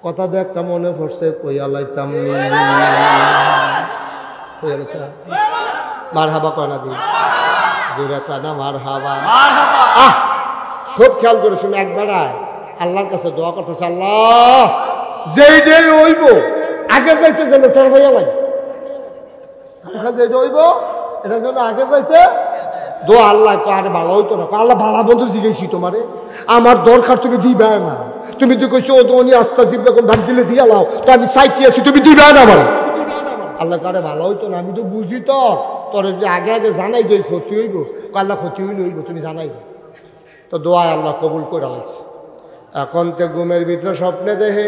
কথা তো একটা মনে পড়ছে, কইয়া লাইতাম মার হাবা কয়না দিন জোরে কয়না মার হাবা। আহ খুব খেয়াল করে শুনে একবার আল্লাহর কাছে দোয়া করতেছে, আল্লাহ যেই ডে হইব আগের গাইতে যেন টের হইয়া লাগে, যেটা হইব এটা যেন আগের গাইতে দোয়া। আল্লাহ আরে ভালো হইতো না, আল্লাহ ভালো বন্ধু জিজ্ঞেসি তোমারে, আমার দরকার তুমি দিবে না, তুমি তো কইছো উনি আস্তা জিব এখন ডাক দিলে দিয়া লাও, তো আমি চাইতে আছি তুমি দিবে না আমার। আল্লাহ কারে ভালো হইতো না, আমি তো বুঝি তো তোর যদি আগে আগে জানাই দই ক্ষতি হইব, আল্লাহ ক্ষতি হইলে হইব তুমি জানাই দো। তো দোয়ায় আল্লাহ কবুল করে আলাইছে। এখন তো ঘুমের ভিতরে স্বপ্নে দেখে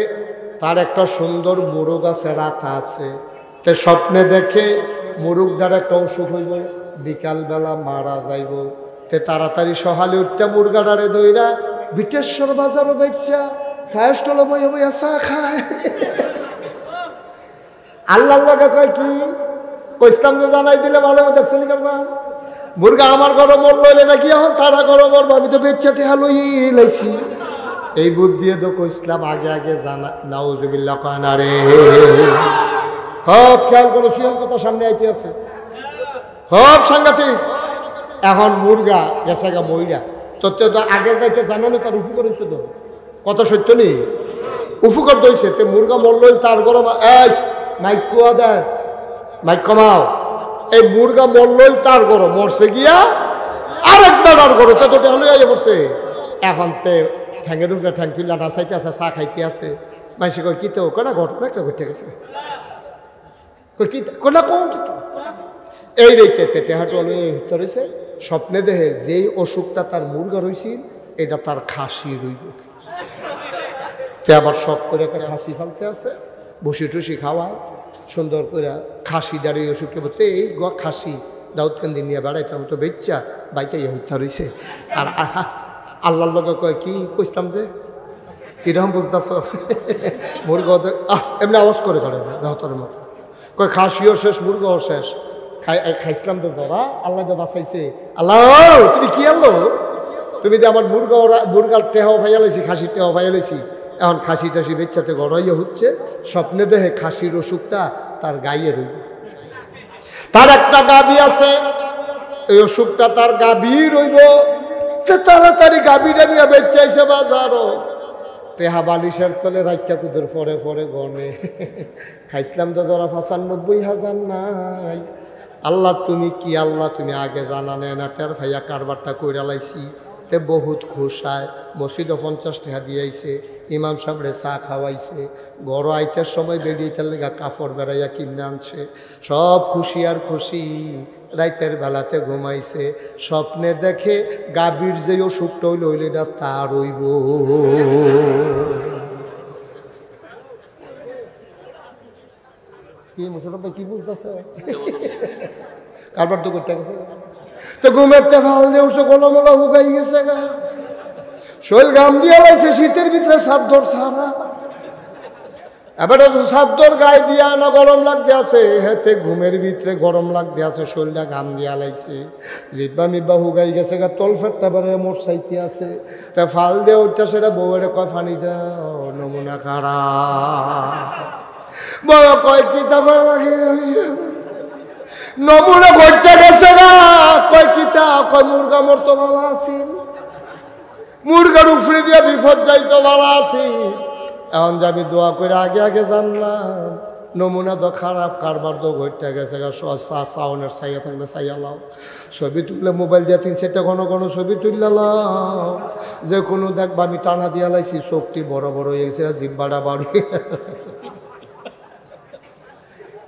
তার একটা সুন্দর মুরগ আছে, রাতা আছে, তে স্বপ্নে দেখে মুরগটার একটা অসুখ হইব, বিকালবেলা মারা যাইব। তে তাড়াতাড়ি সকালে উঠতে মুরগাটারে ধইরা বিটেশ্বর বাজারও বেচা ছায়াস্টল বইয়া বইয়া চা খায়। আল্লাহ লাগে কয় কি কইসলাম যে জানাই দিলে ভালো দেখছেন কারবার মুরগা আমার ঘরে মর লইলে নাকি এখন তারা ঘরে মরবো, আমি তো বেচা টেহা লই লাইছি। এই বুদ্ধি তো কইসলাম আগে আগে জানা, নাউজুবিল্লাহ কয় না রে। খুব খেয়াল করো, সিয়াম কথা সামনে আইতে আছে, খুব সাংঘাতিক। এখন মুরগা গেছে গা মইরা, তোর তো আগের গাইতে জানো না তার উফু করেছে তো কত সত্য নেই, উফু কর দইছে। তে মুরগা মরল তার গরম, এই মাইক কুয়া দেয়, মাইক কমাও। এই মুরগা মরল তার গরম, মরছে গিয়া আরেকবার আর গরম, তো তোটা হলে আইয়া পড়ছে। এখন তে ঠ্যাঙের উপরে ঠ্যাং তুললা নাচাইতে আছে, চা খাইতে আছে। মানুষ কয় কি তো কেনা ঘটনা একটা ঘটে গেছে, কি কোনা কোন এই রেতে টেহাটো রয়েছে। স্বপ্নে দেখে যেই অসুখটা তার মুরগা রয়েছিল এটা তার খাসি রইব। তে আবার শখ করে একটা খাসি ফালতে আছে, বসি টুসি খাওয়ায় সুন্দর করে খাসি দাঁড়িয়ে অসুখটা বলতে এই খাসি দাউদকান্দি নিয়ে বেড়াইতাম তো বেচ্চা বাইতে হত্যা রয়েছে। আর আল্লাহর লগে কয় কি কইতাম যে কিরকম বুঝতেছ মুরগা এমনি আওয়াজ করে করে না দেহতরের মতো, কয় খাসিও শেষ মুরগাও শেষ, খাইছিলাম তো ধরা আল্লাহ তো বাঁচাইছে। আল্লাহ তুমি কি আনলো, তুমি যে আমার মুরগার টেহাও ভাইয়ালেছি, খাসির টেহাও ভাইয়ালেছি, এখন খাসি টাসি বেচ্চাতে গড়াইয়া হচ্ছে। স্বপ্নে দেখে খাসির অসুখটা তার গায়ে রইল। তার একটা গাভী আছে, এই অসুখটা তার গাভী রইল। তাড়াতাড়ি গাভীটা নিয়ে বেচাইছে বাজারও, টেহা বালিশের তলে রাখা কুদের পরে পরে গনে খাইছিলাম তো ধরা ৯৫,০০০ নাই। আল্লাহ তুমি কি, আল্লাহ তুমি আগে জানা নেয় না, টের ভাইয়া কারবারটা কইরা লাইছি। তে বহুত খুশায় মসজিদও ৫০ টাকা দিয়েছে, ইমাম সাহেবরে চা খাওয়াইছে, ঘর আইতের সময় বেরিয়েটার লেগা কাপড় বেড়াইয়া কিনে আনছে। সব খুশি আর খুশি, রাইতের বেলাতে ঘুমাইছে। স্বপ্নে দেখে গাভীর যে অসুখটা হইল হইলে এটা তার হইব। কি মুসলমান কি বুঝতেছে কারবার তো করতে গেছে, তো ঘুমের ভাল দিয়ে উঠছে, গোলামোলা হুগাই গেছে গা, শরীর গাম দিয়া লাইছে শীতের ভিতরে সাদ্দর ছাড়া। এবারে তো সাদ্দর গায়ে দিয়া না গরম লাগতে আছে, হেতে ঘুমের ভিতরে গরম লাগতে আছে, শরীরটা ঘাম দিয়া লাইছে, জিব্বা মিব্বা হুগাই গেছে গা, তলফেটটা বেড়ে মোট সাইতে আছে। তা ফাল দিয়ে উঠটা সেটা বউয়ের কয় ফানি দাও, নমুনা খারাপ বড় কয় কি তারপর লাগে নমুনা ঘটতে গেছে না, কয় কিতা, কয় মুরগা মরতো ভালো আছি, মুরগার উফরে দিয়া বিপদ যাইতো ভালো আছি। এখন যে আমি দোয়া করে আগে আগে জানলাম নমুনা তো খারাপ, কারবার তো ঘটতে গেছে গা। সাউনের চাইয়া থাকলে চাইয়া লাও, ছবি তুললে মোবাইল দিয়ে ৩-৪টা ঘন ঘন ছবি তুললে লাও, যে কোনো দেখবা আমি টানা দিয়া লাইছি, চোখটি বড় বড় হয়ে গেছে, জিব্বাটা বাড়ি।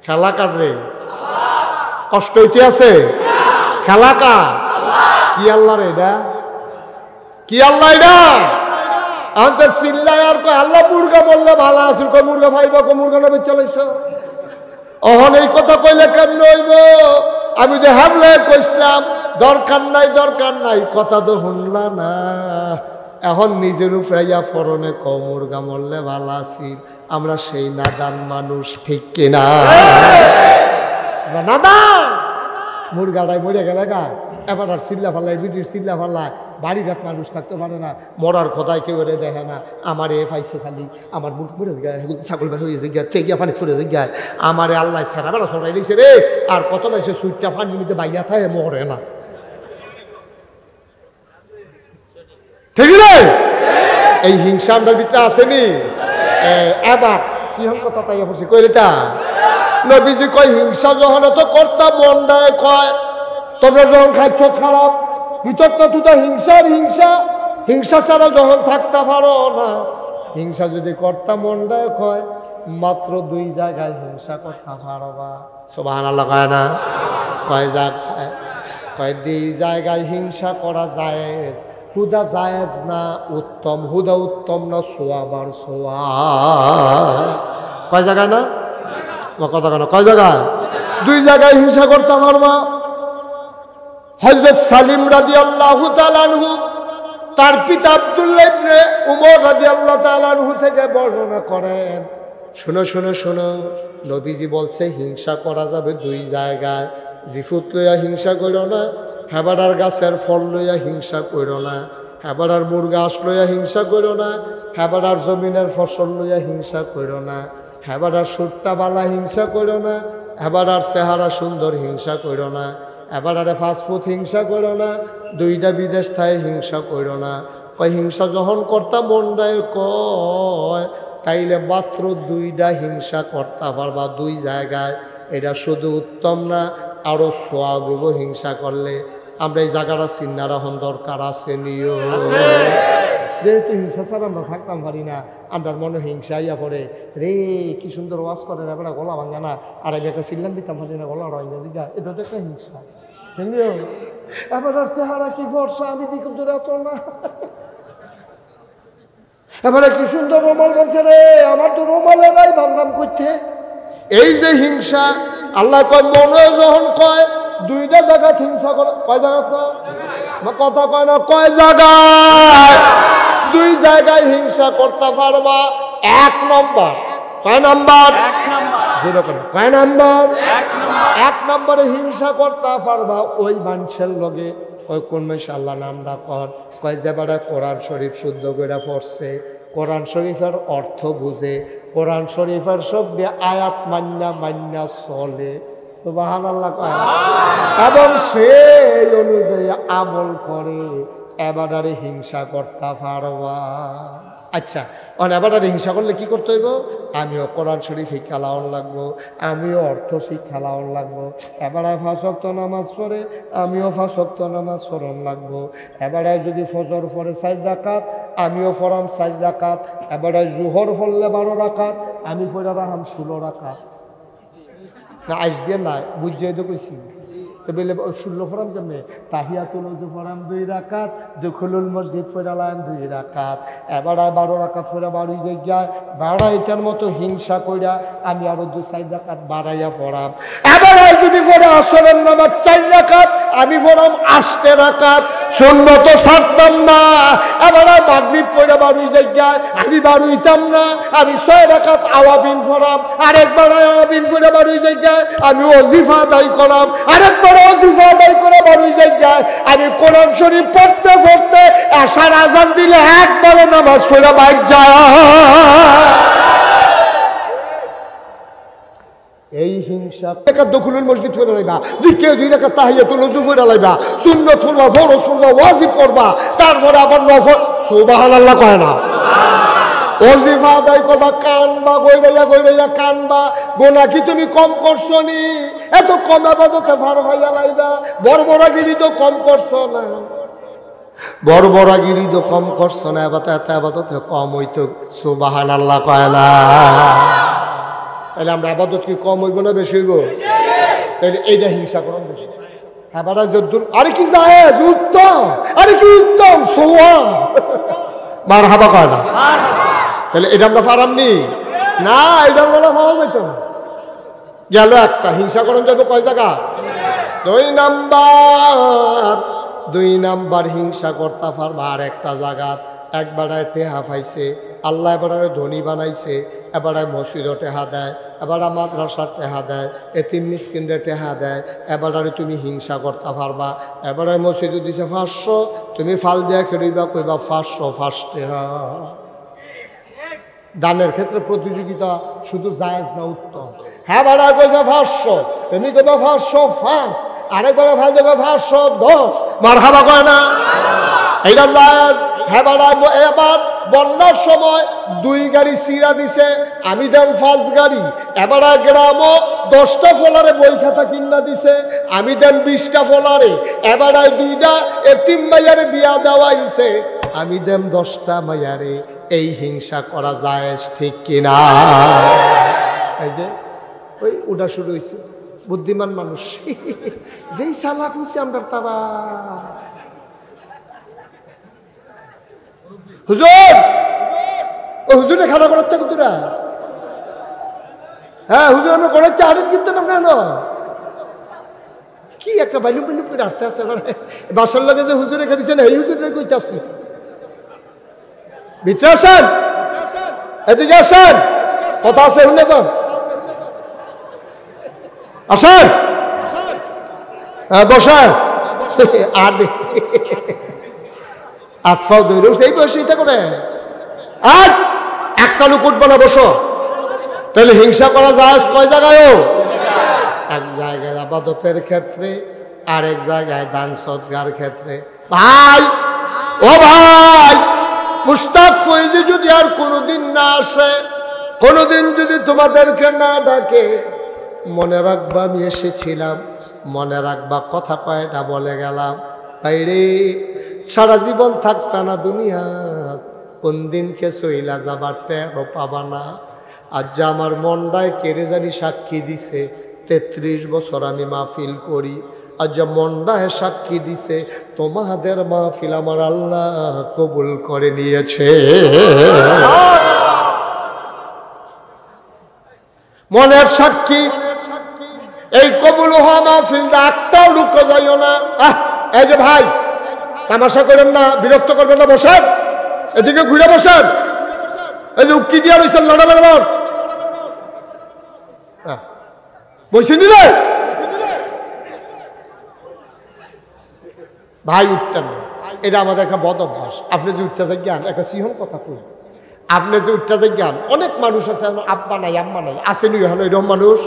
খেলা কার রে, কষ্ট হইতে আছে, খেলা কা কি আল্লাহ রে, এটা কি আল্লাহ, এটা আমাদের চিল্লাই আর কয় আল্লাহ মুরগা বললে ভালো আছিল, কয় মুরগা ভাইবা কো মুরগা না বেচা লাইছ। অহন এই কথা কইলে কেমন হইব, আমি যে হামলে কইছিলাম দরকার নাই দরকার নাই, কথা তো শুনলা না। এখন নিজের উপরে ফরনে ক মুরগা মরলে ভালো আছিল, আমরা সেই নাদান মানুষ, ঠিক কিনা? নাদান মুরগাটাই মরে গেলে গা। এবার আর চিল্লা ফাল্লায় ব্রিটিশ চিল্লা ফাল্লায় বাড়ির এক মানুষ থাকতে পারে না, মরার কথায় কেউ এরে দেখে না। আমার এ পাইছে খালি আমার মুখ পড়ে যায়, ছাগল বের হয়ে যায়, তেগিয়া পানি ফুরে যায়, আমার আল্লাহ সারা বেলা সরাই দিয়েছে রে। আর কত মানুষ সুইটটা পানি নিতে বাইয়া থাকে, মরে না। ঠিক না? এই হিংসা আমরা ভিতরে আসেনি। এবার সিংহ কথা তাই বসে কইলেটা নবীজি কয় হিংসা যখন তো করতাম মনটায় কয় তোমরা যখন খাচ্ছ খারাপ ভিতরটা তুই তো হিংসার হিংসা, হিংসা ছাড়া যখন থাকতে পারো না। হিংসা যদি করতাম মনটায় কয় মাত্র 2 জায়গায় হিংসা করতে পারবা। সুবহানাল্লাহ কয় না? কয় জায়গায়? কয় 2 জায়গায় হিংসা করা যায়, হুদা জায়েজ না উত্তম, হুদা উত্তম না সোয়াবার সোয়া। কয় জায়গায় না? কথা কেন? কয় জায়গায়? 2 জায়গায় হিংসা করতে পারবা। হযরত সালিম রাদিয়াল্লাহু তাআলা আনহু তার পিতা আব্দুল্লাহ ইবনে উমর রাদিয়াল্লাহু তাআলা আনহু থেকে বর্ণনা করেন, শোনো শোনো শোনো, নবীজি বলছে হিংসা করা যাবে 2 জায়গায়। জিফুত লইয়া হিংসা করো না, হেবাডার গাছের ফল লইয়া হিংসা করো না, হেবাডার মুরগা আস লইয়া হিংসা করো না, হেবাডার জমিনের ফসল লইয়া হিংসা করো না, হেবাডার সুট্টা বালা হিংসা করো না, হেবাডার চেহারা সুন্দর হিংসা করো না, হেবাডারে ফাস্টফুড হিংসা করো না, 2টা বিদেশ থায় হিংসা করো না। কয় হিংসা যখন করতাম মনটায় কয় তাইলে মাত্র 2টা হিংসা করতে পারবা 2 জায়গায়। এটা শুধু উত্তম না, আরো সোয়াব হিংসা করলে। আমরা এই জায়গাটা চিন্নার এখন দরকার আছে নিও, যেহেতু হিংসা ছাড়া আমরা থাকতাম পারি না। আমরা মনে হিংসা ইয়া পড়ে রে, কি সুন্দর ওয়াজ করে এবার গলা ভাঙা না, আর আমি একটা চিল্লান দিতাম পারি না, গলা রয়ে দিঘা, এটা তো একটা হিংসা। এবার আর চেহারা কি ফর্সা, আমি দিকে দূরে এত না, এবারে কি সুন্দর রুমাল বানছে রে, আমার তো রুমালে নাই বান্দাম করতে। এই যে হিংসা, আল্লাহ কয় মনে যখন কয় 2টা জায়গা হিংসা করে। কয় জায়গা? কথা কয় না? কয় জায়গায়? 2 জায়গায় হিংসা করতে পারবা। 1 নম্বর। কয় নাম্বার? 1 নম্বর। কয় নাম্বার? 1 নম্বরে হিংসা করতে পারবা ওই মানুষের লগে। কয় কোন মানুষ? আল্লাহ নামটা কর। কয় যে বেড়া কোরআন শরীফ শুদ্ধ করে পড়ছে, কোরআন শরীফের অর্থ বুঝে, কোরআন শরীফের সব আয়াত মান্না চলে, সুবহানাল্লাহ কয়, এবং সেই অনুযায়ী আমল করে, এবারে হিংসা করতে পারবা। আচ্ছা, এবারে হিংসা করলে কি করতে হইব? আমিও কোরআন শরীফ শিক্ষা লাওয়ান লাগবো, আমিও অর্থ শিক্ষা লাওয়ান লাগবো। এবারে 5 ওয়াক্ত নামাজ পড়ে, আমিও 5 ওয়াক্ত নামাজ পড়ন লাগবো। এবারে যদি ফজর পড়ে 4 রাকাত, আমিও পড়াম 4 রাকাত। এবারে জোহর পড়লে 12 রাকাত, আমি পড়া রাখাম 16 রাকাত। না আইস দিয়ে না বুঝিয়ে তো কইছি তো বেলে 16 পড়াম কেমনে? তাহিয়াতুল ওযু পড়াম 2 রাকাত, দুখুলুল মসজিদ পড়ালাম 2 রাকাত। এবার 12 রাকাত পড়া 12 জায়গায় 12 এটার মতো হিংসা কইরা আমি আরো 2-4 রাকাত বাড়াইয়া পড়াম। এবার যদি পড়া আসরের নামাজ 4 রাকাত, আমি পড়াম 8 রাকাত। সুন্নত ছাড়তাম না। এবার মাগরিব পড়া 12 জায়গায় আমি 12 হইতাম না, আমি 6 রাকাত আওয়াবিন পড়াম। আরেকবার আওয়াবিন পড়া 12 জায়গায় আমি ওজিফা আদায় করাম। আরেকবার ওজিফা আদায় করে 12 জায়গায় আমি কোরআন শরীফ পড়তে পড়তে এশার আজান দিলে একবারে নামাজ পড়া বাইক যায়। এই হিংসা দখলুল মসজিদ পড়ে লাইবা, 2 রাকাত তাহিয়াতুল ওযু পড়ে লাইবা, সুন্নাত পড়বা, ফরজ পড়বা, ওয়াজিব পড়বা, তারপরে আবার নফল। সুবহানাল্লাহ কয় না? ওজিফা আদায় করবা, কানবা, গইরাইয়া কানবা। গোনা কি তুমি কম করছো নি? এত কম ইবাদতে ভার ভাইয়া লাইবা। বড়বড়াগিরি তো কম করছো না, বড়বড়াগিরি তো কম করছো না, এত ইবাদতে কম হইতো। সুবহানাল্লাহ কয় না? তাহলে আমরা আবাদত কি কম হইব না বেশি হইব? তাহলে এইটা হিংসা করুন বেশি। এবার যদ্দুর আরে কি জায়েজ, উত্তম, আরে কি উত্তম, সোয়াব, মারহাবা কয় না? তাহলে এটা আমরা পারামনি না, এটা বলা পাওয়া যেত না। গেল একটা। হিংসা করুন যাবে কয় জায়গা? 2 নাম্বার হিংসা করতে পারবা আর একটা জায়গা। একবারায় টেহা পাইছে, আল্লাহ এবারে ধনী বানাইছে, এবারে মসজিদও টেহা দেয়, এবারে মাদ্রাসার টেহা দেয়, এতিম মিসকিনরে টেহা দেয়, এবারে তুমি হিংসা করতে পারবা। এবারে মসজিদও দিছে 500, তুমি ফাল দিয়া খেলিবা, কইবা 500 ফার্স্ট টেহা। দানের ক্ষেত্রে প্রতিযোগিতা শুধু জায়েজ না উত্তম। হ্যাঁ বাড়া কইছে 500, তুমি কইবা 500 ফার্স্ট, আরেকবার ভাই দেবে 510, মারহাবা কয় না, এইটা জায়েজ। হ্যাঁ বাড়া এবার বন্যার সময় 2 গাড়ি সিরা দিছে, আমি দেন 5 গাড়ি। এবারে গ্রামও 10টা ফলারে বই খাতা কিনা দিছে, আমি দেন 20টা ফলারে। এবারে 2টা এতিম মাইয়ারে বিয়া দেওয়াইছে, আমি দেন 10টা মাইয়ারে। এই হিংসা করা যায় ঠিক কিনা? এই যে ওই ওটা শুরু হয়েছে, বুদ্ধিমান মানুষ যেই চালাক হয়েছে আমরা তারা। হুজুর, ও হুজুরে খানা করাচ্ছে কুতুরা, হ্যাঁ হুজুর আমরা করাচ্ছি, আরেক কিন্তু না কেন কি একটা বাইলু বাইলু করে আসতে আছে। বাসার লাগে যে হুজুরে খেটেছেন, এই হুজুরে কইতে আছে, ভিতরে আসেন, এদিকে আসেন, কথা আছে শুনে যান, আসেন, বসেন। আতফাও দৌড় সেই বয়সে এটা করে আর একটা লোক উঠবো না, বসো। তাহলে হিংসা করা যায় কয় জায়গায়? এক জায়গায় আবাদতের ক্ষেত্রে, আরেক জায়গায় দান সদকার ক্ষেত্রে। ভাই ও ভাই, মুস্তাক ফৈজি যদি আর কোনোদিন না আসে, কোনোদিন যদি তোমাদেরকে না ডাকে, মনে রাখবা আমি এসেছিলাম, মনে রাখবা কথা কয়টা বলে গেলাম। বাইরে সারা জীবন থাকতা না দুনিয়া, কোন দিনকে চইলা যাবার টেরও পাবা না। আজ যে আমার মনটায় কেড়ে জানি সাক্ষী দিছে, 33 বছর আমি মাহফিল করি, আজ যে মনটায় সাক্ষী দিছে তোমাদের মাহফিল আমার আল্লাহ কবুল করে নিয়েছে। মনের সাক্ষী এই কবুল হওয়া মাহফিলটা একটাও লুকো যাইও না। এই যে ভাই তামাশা করেন না, বিরক্ত করবেন না, বসেন, এদিকে ঘুরে বসেন। এই যে উক্কি দিয়া রয়েছেন লড়া বেড়াবার, বসে নিলে ভাই উঠতেন না, এটা আমাদের একটা বদ অভ্যাস। আপনি যে উঠতে যাই জ্ঞান, একটা সিংহ কথা কই, আপনি যে উঠতে যাই জ্ঞান, অনেক মানুষ আছে আব্বা নাই আম্মা নাই, আসেনি এখন এরকম মানুষ।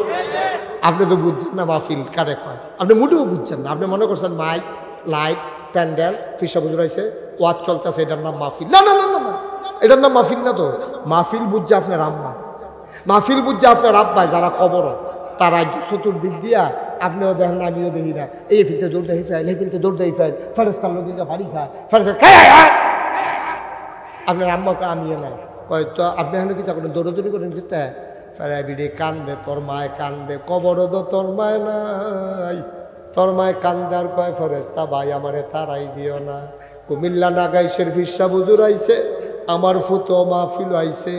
আপনি তো বুঝছেন না মাহফিল কারে কয়, আপনি মোটেও বুঝছেন না। আপনি মনে করছেন মাইক, লাইট, প্যান্ডেল, ফিসা বুঝে রয়েছে, ওয়াজ চলতেছে, এটার নাম মাহফিল। না না না না না, এটার নাম মাহফিল না তো। মাহফিল বুঝছে আপনার আম্মা, মাহফিল বুঝছে আপনার আব্বায় যারা কবর, তারা চতুর্দিক দিয়া আপনিও দেখেন না, আমিও দেখি না, এই ফিলতে দৌড় দেখি ফেল, এই ফিলতে দৌড় দেখি ফেল, ফেরেস্তার লোক বাড়ি খায়, ফেরেস্তা আপনার আম্মাকে আমিও নাই কয়, তো আপনি এখানে কি তখন দৌড়দৌড়ি করেন কিতে ফেরাই বিড়ি কান্দে, তোর মায় কান্দে, কবর তো তোর মায় নাই, তোর মায় কান্দে আর কয় ফেরেস্তা ভাই আমারে তারাই দিও না। কুমিল্লা নাগাইশের ফিরসা বুজুর আইছে, আমার ফুতো মাহফিল আইছে,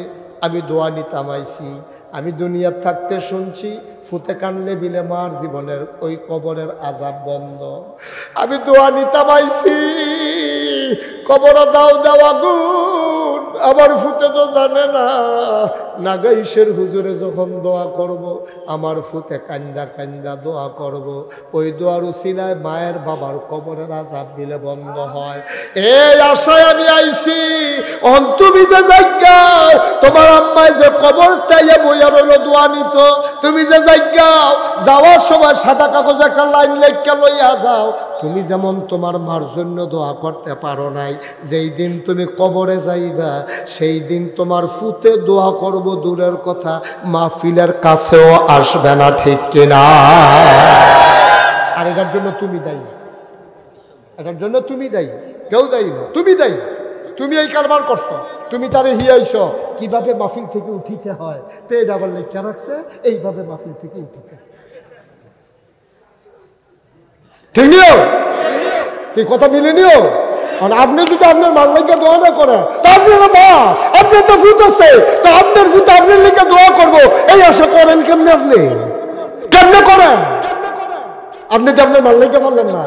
আমি দোয়া নিতাম আইছি। আমি দুনিয়ার থাকতে শুনছি ফুতে কানলে বিলে মার জীবনের ওই কবরের আযাব বন্ধ। আমি দোয়া নিতাম আইছি, কবর দাও দেওয়া গুণ আমার ফুতে তো জানে না। নাগাইশের হুজুরে যখন দোয়া করব, আমার ফুতে কান্দা কান্দা দোয়া করব, ওই দোয়ার উসিলায় মায়ের বাবার কবরের আযাব দিলে বন্ধ হয়। এই আশায় আমি আইছি। তুমি যে যাইগাও, তোমার আম্মায় যে কবর তাইয়া বইয়া রইল দোয়া নিত, তুমি যে যাইগাও যাওয়ার সময় সাদা কাগজে একটা লাইন লেখা লইয়া যাও। তুমি যেমন তোমার মার জন্য দোয়া করতে পারো নাই, যেই দিন তুমি কবরে যাইবা সেই দিন তোমার ফুতে দোয়া করব দূরের কথা, মাহফিলের কাছেও আসবে না, ঠিক কিনা? আর এটার জন্য তুমি দায়ী, এটার জন্য তুমি দায়ী, কেউ দায়ী না, তুমি দায়ী। তুমি এই কারবার করছো, তুমি তারে হিয়াইছ কিভাবে মাহফিল থেকে উঠিতে হয়, তো এটা আবার লেখা রাখছে এইভাবে মাহফিল থেকে উঠিতে, ঠিক নিও কি কথা মিলে নিও। আর আপনি যদি আপনার মার লেগে দোয়া না করেন, তা আপনার মা আপনার তো ফুট আছে, তা আপনার ফুট আপনার লেগে দোয়া করবো এই আশা করেন কেমনে? আপনি কেমনে করেন? আপনি তো আপনার মার লেগে বললেন না,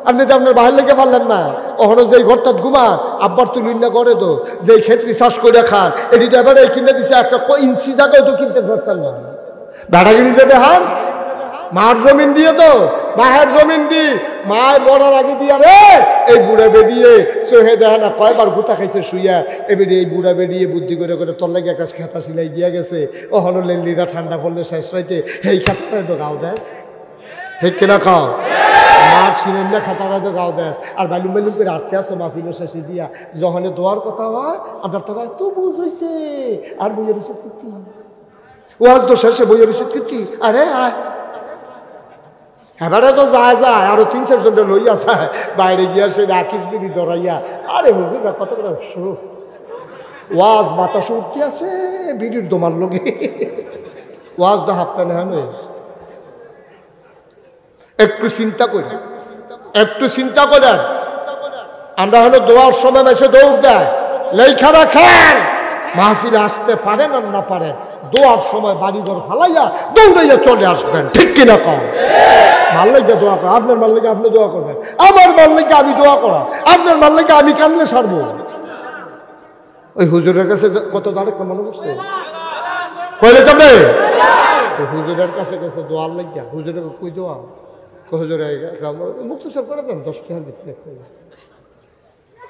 আপনি তো আপনার বাহির লেগে পারলেন না। ওখানে যেই ঘরটা ঘুমান আব্বার তুলুন না করে তো, যেই ক্ষেত্রে চাষ করে খান এটি তো এবারে কিনে দিছে, একটা ইঞ্চি জায়গায় তো কিনতে পারছেন না। বেড়াগিরি যে দেখান মার জমিন দিয়ে তো, মায়ের জমিন দি মায় মরার আগে দিয়া রে এই বুড়া বেরিয়ে সোহে দেখা না কয়বার গুতা খাইছে শুইয়া, এবারে এই বুড়া বেরিয়ে বুদ্ধি করে করে তোর লাগে একটা খেতা সিলাই দিয়া গেছে। ওখানে লেলিরা ঠান্ডা পড়লে শেষ রাইতে এই খেতাটাই তো গাও দেশ, ঠিক কিনা খাও মার সিনেন না খেতাটাই তো গাও দেশ। আর বালুম বালুম করে আটকে আসো মাহফিলের শেষে দিয়া, যখন দোয়ার কথা হয় আপনার তারা এত বুঝ হয়েছে আর বইয়ের উচিত কীর্তি, ওয়াজ তো শেষে বইয়ের উচিত কীর্তি। আরে আয় এবারে তো যায় যায় আরো 3-4 জনটা লইয়া যায় বাইরে গিয়া সে রাখিস বিড়ি ধরাইয়া, আরে হুজুর কত করে ওয়াজ বাতাস উঠতে আছে বিড়ির দোমার লগে, ওয়াজ তো হাফ প্যানে হ্যাঁ। একটু চিন্তা করি, একটু চিন্তা করেন। আমরা হলো দোয়ার সময় এসে দৌড় দেয় লেখা রাখেন, মাহফিলে আসতে পারেন আর না পারেন দোয়ার সময় বাড়িঘর ফালাইয়া দৌড়াইয়া চলে আসবেন, ঠিক কিনা কম। মাল লেগে দোয়া করা, আপনার মাল লেগে আপনি দোয়া করবেন, আমার মাল লেগে আমি দোয়া করা, আপনার মাল লেগে আমি কানলে সারবো। ওই হুজুরের কাছে কত দাঁড়ে মনে করছে কইলে তবে হুজুরের কাছে গেছে দোয়ার লাগিয়া, হুজুরে কই দোয়া হুজুরে মুক্তসর করে দেন 10 টাকার ভিতরে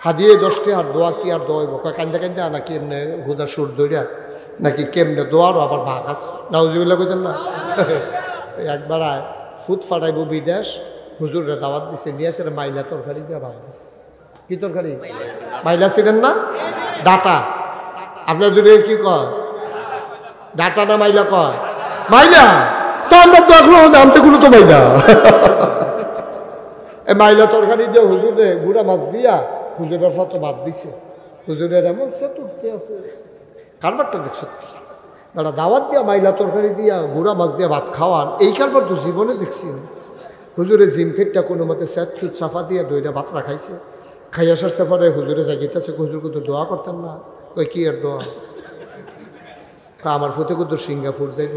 হাদিয়ে 10 টাকার দোয়া কি আর দোয়াইব কান্দা কান্দা নাকি এমনি হুদা সুর দইরা নাকি কেমনে দোয়ারও আবার ভাগ আছে নাউজুবিল্লাহ কইতেন না। একবার ফুট ফাটাইব বিদেশ, হুজুররা দাওয়াত দিছে নিয়ে আসে মাইলা তরকারি দিয়ে ভাগ দিচ্ছে। কি তরকারি? মাইলা ছিলেন না ডাটা, আপনার দূরে কি কয় ডাটা না মাইলা কয়? মাইলা তো আমরা তো এখনো নামতেগুলো তো মাইলা। এই মাইলা তরকারি দিয়ে হুজুরে গুড়া মাছ দিয়া হুজুরের ফটো বাদ দিছে, হুজুরের এমন সে তুলতে আছে কারবারটা দেখ সত্যি দাদা দাওয়াত দিয়া মাইলা তরকারি দিয়া গুড়া মাছ দিয়া ভাত খাওয়ান, এই কারবার তো জীবনে দেখছি। হুজুরে জিম খেটটা কোনো মতে স্যাট চুট সাফা দিয়া দইটা ভাত রাখাইছে, খাই আসার সেপরে হুজুরে জাগিতেছে, হুজুর কিন্তু দোয়া করতেন না। কই কি আর দোয়া? আমার ফতে কিন্তু সিঙ্গাপুর যাইব,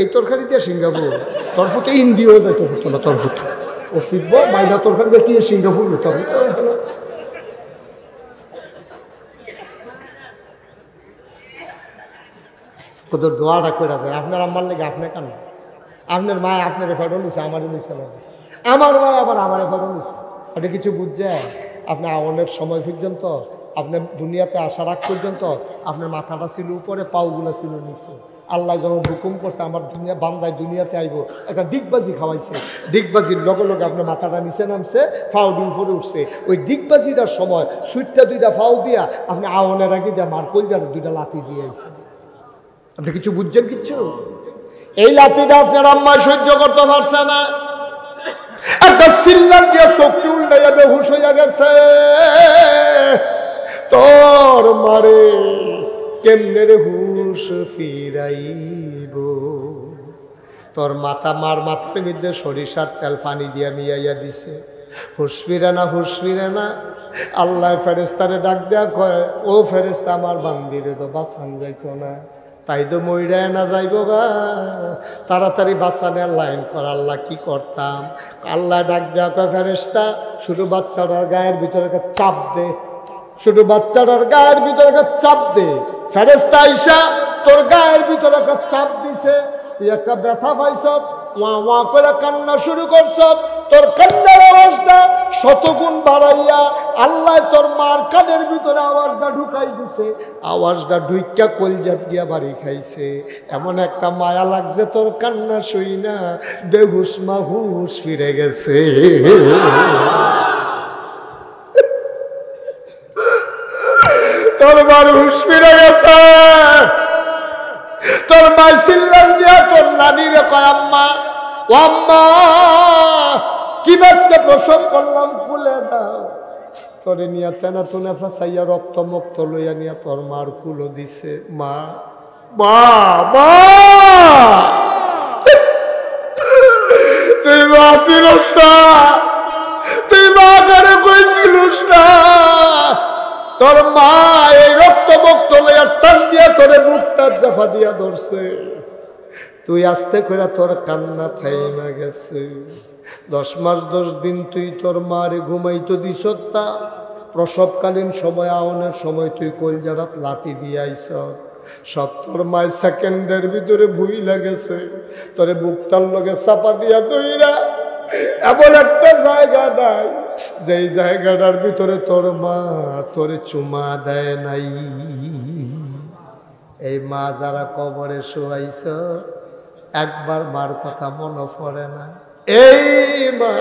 এই তরকারি দিয়ে সিঙ্গাপুর, তোর ফতে ইন্ডিয়াও যাইতে হতো না, তোর ফতে ও শিখব মাইলা তরকারি দিয়ে কি সিঙ্গাপুর তোর কত দোয়াটা করে আছে। আপনার আম্মার লেগে আপনি কেন? আপনার মায় আপনার ফেরো নিচ্ছে, আমারও নিচ্ছে না, আমার মায় আবার আমার ফেরো নিচ্ছে। এটা কিছু বুঝছে? আপনার অনেক সময় পর্যন্ত আপনার দুনিয়াতে আসার আগ পর্যন্ত আপনার মাথাটা ছিল উপরে, পাওগুলো ছিল নিচে। আল্লাহ যখন হুকুম করছে আমার দুনিয়া বান্দায় দুনিয়াতে আইব, একটা ডিগবাজি খাওয়াইছে, ডিগবাজির লগে লগে আপনার মাথাটা নিচে নামছে, ফাউডি উপরে উঠছে। ওই ডিগবাজিটার সময় সুইটটা 2টা ফাউ দিয়া আপনি আওয়ানের আগে দিয়া মার কলজার 2টা লাথি দিয়ে আইছে। আপনি কিছু বুঝছেন? কিচ্ছু। এই লাথিটা আপনার আম্মায় সহ্য করতে পারছে না, একটা সিল্লার দিয়ে চোখটি উল্টাইয়া বেহুশ হইয়া গেছে। তোর মারে কেমনে রে হুশ ফিরাইব, তোর মাথা মার মাথার মধ্যে সরিষার তেল পানি দিয়া মিয়াইয়া দিছে, হুশ ফিরে না, হুশ ফিরে না। আল্লাহ ফেরেস্তারে ডাক দেয়া কয়, ও ফেরেস্তা আমার বান্দিরে তো বাঁচান যাইতো না, তাই তো মইরায় না যাইব গা, তাড়াতাড়ি বাঁচানোর লাইন কর। আল্লাহ কি করতাম? আল্লাহ ডাক দেয়া কয়, ফেরেস্তা ছোট বাচ্চাটার গায়ের ভিতরে চাপ দে, ছোট বাচ্চাটার গায়ের ভিতরে চাপ দে। ফেরেস্তা আইসা তোর গায়ের ভিতরে চাপ দিছে, তুই একটা ব্যথা পাইছ, ওয়া ওয়া করে কান্না শুরু করছ, তোর কান্নার আওয়াজটা 100 গুণ বাড়াইয়া আল্লাহ তোর মার কানের ভিতরে আওয়াজটা ঢুকাই দিছে, আওয়াজটা ঢুইকা কলজাত দিয়া বাড়ি খাইছে। এমন একটা মায়া লাগছে তোর কান্না শুই না, বেহুশ মাহুশ ফিরে গেছে। তোর মার হুশ ফিরে গেছে। তোর মা সিল্লাম দিয়া তোর নানিরে কয়, আম্মা ও আম্মা কি বাচ্চা প্রসব করলাম, কুলে দাও। তোরে নিয়া তেনা তুনে ফাঁসাইয়া রক্ত মুক্ত লইয়া নিয়া তোর মার কুলো দিছে। মা মা মা তুই মা ছিলস না, তুই মা করে কইছিলস না। তোর মা এই রক্ত মুক্ত লইয়া টান দিয়া তোরে মুখটা জাফা দিয়া ধরছে, তুই আস্তে করে তোর কান্না থাইমা গেছে। 10 মাস 10 দিন তুই তোর মারে ঘুমাইতো দিস, তা প্রসবকালীন সময় আওনের সময় তুই কলজারাত লাতি দিয়ে আইস। সব তোর মায় সেকেন্ডের ভিতরে ভুই লাগেছে, তোরে বুকটার লগে চাপা দিয়া দইরা এমন একটা জায়গা নাই যেই জায়গাটার ভিতরে তোর মা তোরে চুমা দেয় নাই। এই মা যারা কবরে শোয়াইছ, একবার মার কথা মনে পড়ে না? এই মা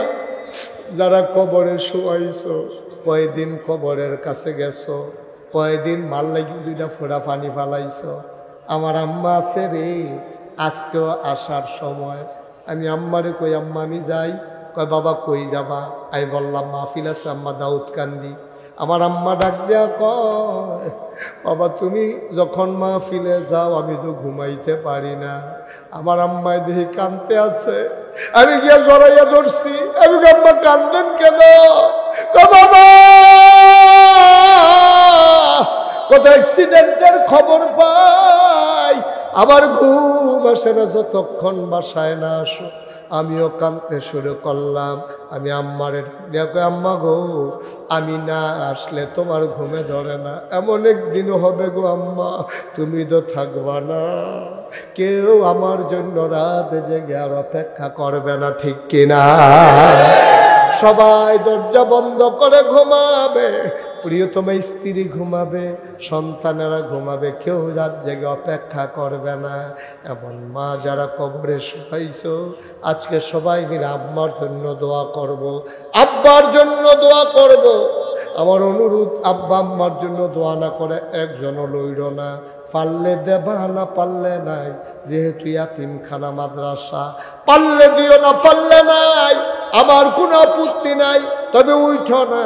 যারা কবরে শোয়াইছ, কয়দিন কবরের কাছে গেছো, কয়দিন মাল লাগি 2টা ফোঁড়া পানি ফালাইছ। আমার আম্মা আছে রে, আজকেও আসার সময় আমি আম্মারে কই, আম্মা আমি যাই। কয় বাবা কই যাবা? আমি বললাম মাহফিল আছে আম্মা দাউদ কান্দি। আমার আম্মা ডাক দেয়া কয়, বাবা তুমি যখন মাহফিলে যাও আমি তো ঘুমাইতে পারি না। আমার আম্মায় দেখি কাঁদতে আছে, আমি গিয়া জড়াইয়া ধরছি। আমি আম্মা কান্দেন কেন? বাবা কত অ্যাক্সিডেন্টের খবর পাই, আমার ঘুম আসে না যতক্ষণ বাসায় না আসো। আমিও কাঁদতে শুরু করলাম। আমি আম্মারে দেখো, আম্মা গো আমি না আসলে তোমার ঘুমে ধরে না, এমন একদিন হবে গো আম্মা তুমি তো থাকবা না, কেউ আমার জন্য রাত জেগে আর অপেক্ষা করবে না, ঠিক কিনা? সবাই দরজা বন্ধ করে ঘুমাবে, প্রিয়তমা স্ত্রী ঘুমাবে, সন্তানেরা ঘুমাবে, কেউ রাত জেগে অপেক্ষা করবে না। এমন মা যারা কবরে শুকাইছ, আজকে সবাই মিলে আম্মার জন্য দোয়া করব, আব্বার জন্য দোয়া করব। আমার অনুরোধ, আব্বা আম্মার জন্য দোয়া না করে একজনও লইল না। পারলে দেবা, না পারলে নাই। যেহেতু ইয়াতিমখানা মাদ্রাসা, পারলে দিও, না পারলে নাই। আমার কোনো আপত্তি নাই, তবে উঠো না,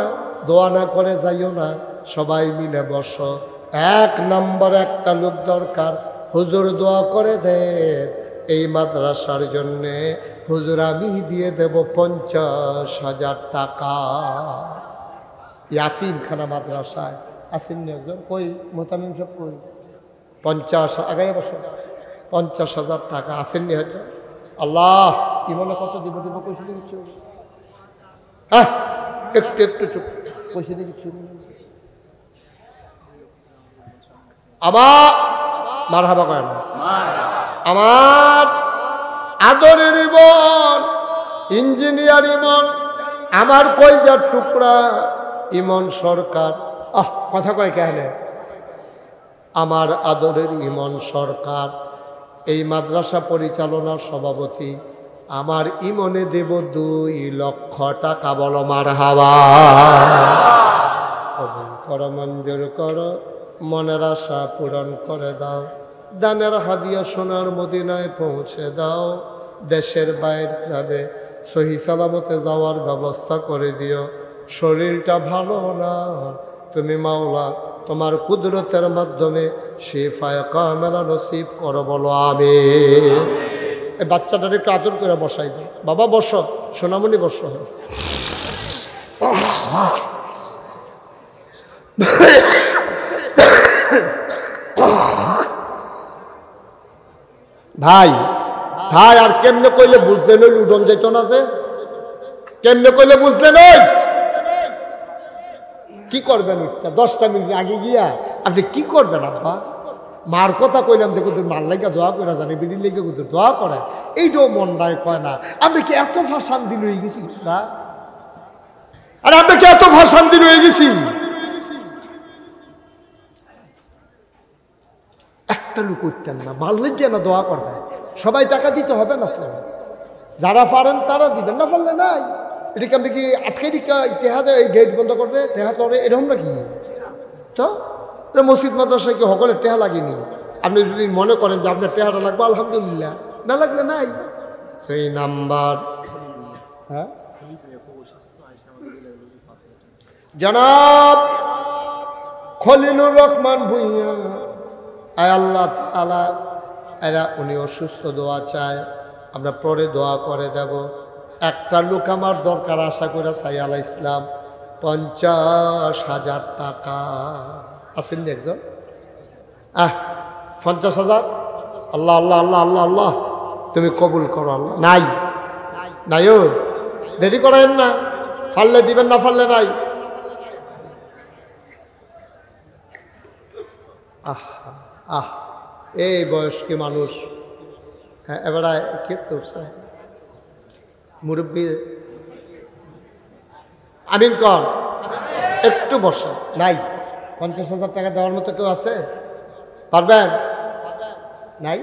দোয়া না করে যাইও না। সবাই মিলে বসো। 1 নম্বরে একটা লোক দরকার, হুজুর দোয়া করে দেন এই মাদ্রাসার জন্যে। হুজুর আমি দিয়ে দেব 50,000 টাকা। ইয়াতিমখানা মাদ্রাসায় আসেন নি একজন? কই মোতামিম সব কই? 50 আগাই বসো, 50,000 টাকা আসেন নি একজন? আল্লাহ ইমনে কত দিব দিব কইছিল কিছু? হ্যাঁ একটু একটু চুপ, কইছে দেখি কিছু। আবার মারহাবা কয় না? আমার আদরের ইমন, ইঞ্জিনিয়ার ইমন, আমার কলজার টুকরা ইমন সরকার। কথা কয় কেন? আমার আদরের ইমন সরকার এই মাদ্রাসা পরিচালনার সভাপতি। আমার ইমনে দেব 2 লক্ষ টাকা। বলো মারহাবা। কবুল করো, মঞ্জুর করো, মনের আশা পূরণ করে দাও। দানের হাদিয়া সোনার মদিনায় পৌঁছে দাও। দেশের বাইরে যাবে, সহি সালামতে যাওয়ার ব্যবস্থা করে দিও। শরীরটা ভালো না, তুমি মাওলা তোমার কুদরতের মাধ্যমে শিফায়ে কামেলা নসিব করো। বলো আমিন। এই বাচ্চাটার একটু আদর করে বসাই দাও। বাবা বসো, সোনামণি বসো। ভাই ভাই আর কেমনে কইলে বুঝলেন? ওই উডন যাইতো না যে, কেমনে কইলে বুঝলেন? ওই কি করবেন? 10টা মিনিট আগে গিয়া আপনি কি করবেন? আব্বা মার কথা কইলাম যে কুতুর মার লাইগা দোয়া করে জানি, বিড়ির লেগে কুতুর দোয়া করে, এইটাও মন নাই কয় না। আপনি কি এত ফাঁসান দিল হয়ে গেছি না? আর আপনি কি এত ফাঁসান দিল হয়ে গেছি? একটা লোক উঠতেন না, মার লেগে না দোয়া করবে। সবাই টাকা দিতে হবে না তো, যারা পারেন তারা দিবেন, না পারলে নাই। এটাকে আপনি কি আটকে দিকা টেহা দেয়, এই গেট বন্ধ করবে, টেহা করে এরকম নাকি? তো মসজিদ মাদ্রাসায় কি সকলের টেহা লাগেনি? আপনি যদি মনে করেন যে আপনার টেহাটা লাগবে, আলহামদুলিল্লাহ, না লাগলে নাই। সেই নাম্বার হ্যাঁ জনাব খলিলুর রহমান ভুঁইয়া, আয় আল্লাহ তাআলা, এরা উনি অসুস্থ, দোয়া চায়, আমরা পরে দোয়া করে দেব। একটা লোক আমার দরকার, আশা করে সাইয়াল ইসলাম 50,000 টাকা। আসেন একজন? 50,000? আল্লাহ আল্লাহ আল্লাহ আল্লাহ আল্লাহ, তুমি কবুল করো আল্লাহ। নাই নাই, ও দেরি করেন না, ফাললে দিবেন, না ফাললে নাই। এই বয়স্ক মানুষ, হ্যাঁ এবার কে করছে মুরব্বী, আমিন কর, একটু বসা। নাই 50,000 টাকা দেওয়ার মতো কেউ আছে? পারবেন? নাই।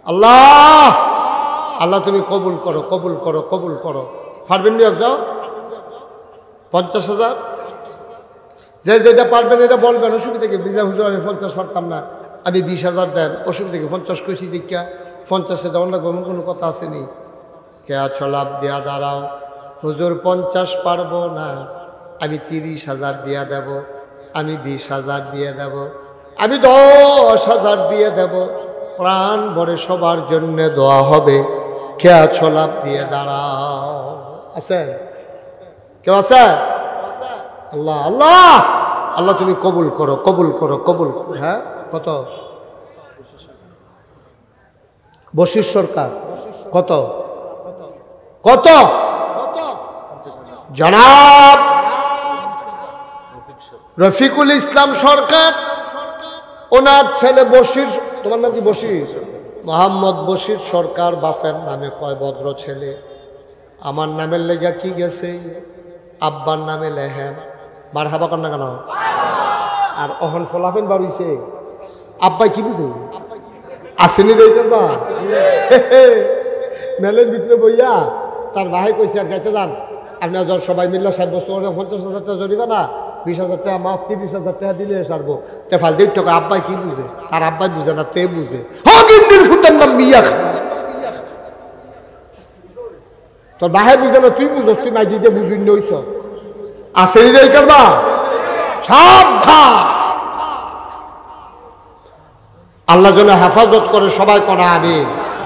আল্লাহ আল্লাহ তুমি কবুল করো, কবুল করো, কবুল করো। পারবেন নি একজন? 50,000 যে যেটা পারবেন এটা বলবেন, অসুবিধা কি? বিজা হুজুর আমি 50 পারতাম না, আমি 20,000 দেন, অসুবিধা কি? 50 কইছি দীক্ষা 50-এ দেওয়ার লাগবে এমন কোনো কথা আসেনি। কে আছো লাভ দিয়া দাঁড়াও, হুজুর 50 পারবো না, আমি 30,000 দিয়া দেব, আমি 20,000 দিয়ে দেব, আমি 10,000 দিয়ে দেব, প্রাণ ভরে সবার জন্য দোয়া হবে। কে আছো লাভ দিয়ে দাঁড়াও? আছে কেউ? আছে? আল্লাহ আল্লাহ আল্লাহ তুমি কবুল করো, কবুল করো, কবুল। হ্যাঁ কত? বশির সরকার কত? কত? জনাব রফিকুল ইসলাম সরকার, ওনার ছেলে বশির, তোমার নাম কি? বশির, মোহাম্মদ বশির সরকার বাপের নামে কয় ভদ্র ছেলে, আমার নামের লেগা কি গেছে, আব্বার নামে লেহেন, মার হাবা কর না কেন? আর অহন ফলাফেন বাড়িছে, আব্বাই কি বুঝে আসেনি রে বা মেলের ভিতরে বইয়া তার ভাই কইছে আর গাইতে যান আপনি যখন সবাই মিললে 60 বছর 50,000 টাকা জরিবা না, 20,000 টাকা মাফ, 30,000 টাকা দিলে সারবো। তে ফালদির টাকা আব্বাই কি বুঝে? তার আব্বাই বুঝে না, তে বুঝে। তোর বাহে বুঝে না, তুই বুঝস, তুই মাই দিতে বুঝুন নইছ। আসেনি রে করবা, সাবধান। আল্লাহ যেন হেফাজত করে, সবাই করা আমিন।